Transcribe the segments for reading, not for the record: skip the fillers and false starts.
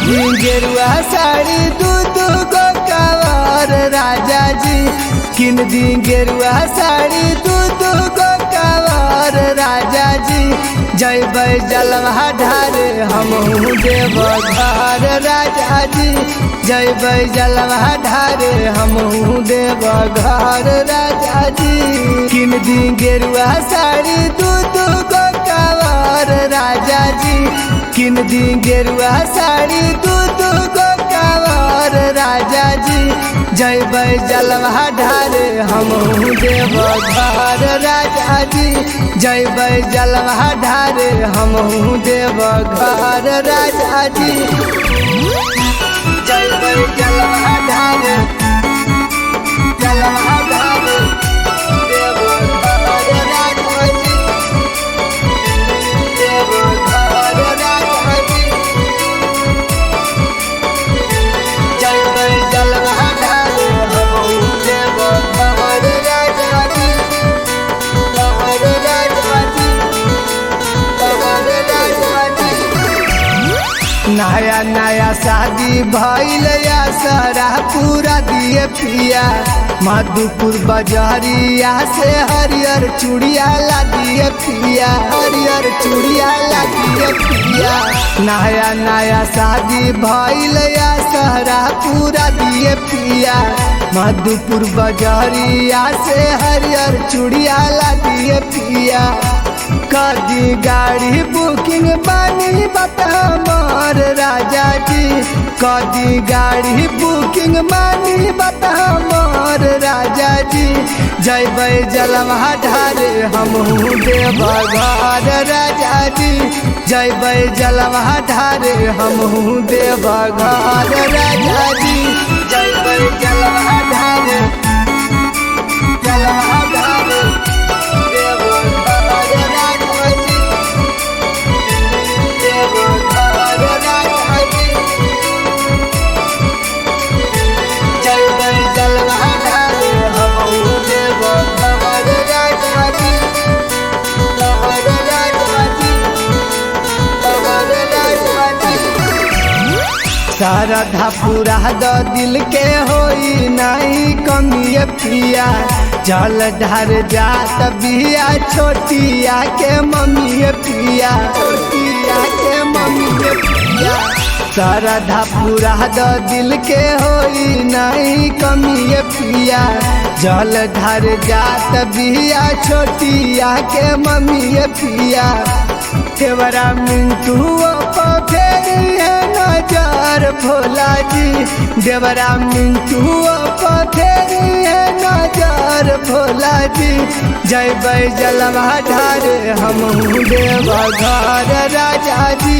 दी गेरुआ साड़ी दू दू गो कवर राजा जी, किन दी गेरुआ साड़ी दू दू गो कवर राजा जी, जैबै जलवा ढारे हमहू देव घर राजा जी, जैबै जलवा ढारे हमहू देव घर राजा जी, किन दी गेरुआ साड़ी दू दू गो कवर राजा जी, किन दी गेरुआ साड़ी दू दू गो कवर राजा जी, जैबै जलवा ढारे हमहू देव घर राजा जी, जैबै जलवा ढारे हमहू देव घर राजा जी, जैबै जलवा ढारे जलवा ढारे देव घर राजा जी, देव घर राजा जी, जैबै जलवा ढारे हमहू देव घर राजा जी, घर राजा जी, घर राजा जी। नया नया शादी भइल या सारा पूरा दिए पिया, मधुपुर बजरिया से हरियर चूड़िया ला दिए पिया, हरियर चूड़िया ला दिए पिया, नया नया शादी भइल या सारा पूरा दिए पिया, मधुपुर बजरिया से हरियर चूड़िया ला दिए पिया, कदी गाड़ी बुकिंग बानी बता मोर राजा जी, कदी गाड़ी बुकिंग मानी बता मोर राजा जी, जैबै जलवा ढारे हमहू देव घर राजा जी, जैबै जलवा ढारे हमहू देव घर राजा जी, जैबै जलवा ढारे जलवा ढारे देव घर राजा जी, देव घर राजा जी, जैबै जलवा ढारे हमहू देव घर राजा जी, घर राजा जी, घर राजा जी। श्रद्धा पूरा द दिल के होई नहीं कमी पिया, जल ढार जात बिया छोटिया के मम्मी पिया, छोटिया के मम्मी पिया, श्रद्धा पूरा द दिल के होई नहीं कमी पिया, जल ढार जात बिया छोटिया के मम्मी पिया, तेवरा मिंटू फेरी है नजर भोला जी, देवरा मिंटू फेरी है नजर भोला जी, जैबै जलवा ढारे हमहू देव घर राजा जी,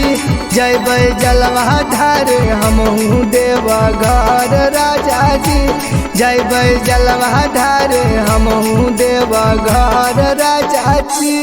जैबै जलवा ढारे हमहू देव घर राजा जी, जैबै जलवा ढारे हमहू देव घर राजा जी।